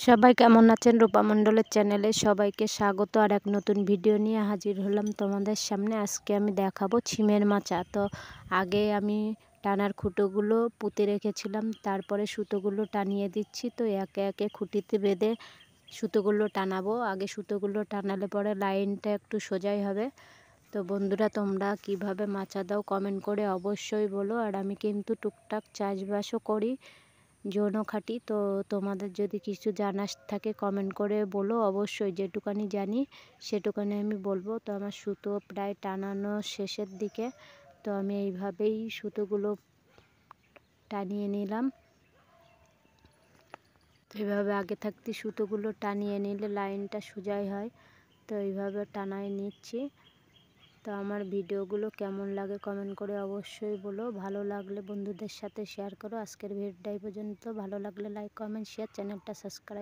সবাই কেমন আছেন? রূপা মণ্ডলের চ্যানেলে সবাইকে স্বাগত। আর এক নতুন ভিডিও নিয়ে হাজির হলাম তোমাদের সামনে। আজকে আমি দেখাবো ছিমের মাচা। তো আগে আমি টানার খুঁটোগুলো পুঁতে রেখেছিলাম, তারপরে সুতোগুলো টানিয়ে দিচ্ছি। তো একে একে খুঁটিতে বেঁধে সুতোগুলো টানাবো। আগে সুতোগুলো টানালে পরে লাইনটা একটু সোজাই হবে। তো বন্ধুরা, তোমরা কিভাবে মাচা দাও কমেন্ট করে অবশ্যই বলো। আর আমি কিন্তু টুকটাক চাষবাসও করি, যৌন খাটি। তো তোমাদের যদি কিছু জানার থাকে কমেন্ট করে বলো অবশ্যই, যেটুকানি জানি সেটুকানি আমি বলবো। তো আমার সুতো প্রায় টানানো শেষের দিকে। তো আমি এইভাবেই সুতোগুলো টানিয়ে নিলাম। তো এইভাবে আগে থাকতে সুতোগুলো টানিয়ে নিলে লাইনটা সোজাই হয়। তো এইভাবে টানাই নিচ্ছি। তো আমার ভিডিওগুলো কেমন লাগে কমেন্ট করে অবশ্যই বলো। ভালো লাগলে বন্ধুদের সাথে শেয়ার করো। আজকের ভিডিওটাই পর্যন্ত। ভালো লাগলে লাইক, কমেন্ট, শেয়ার, চ্যানেলটা সাবস্ক্রাইব।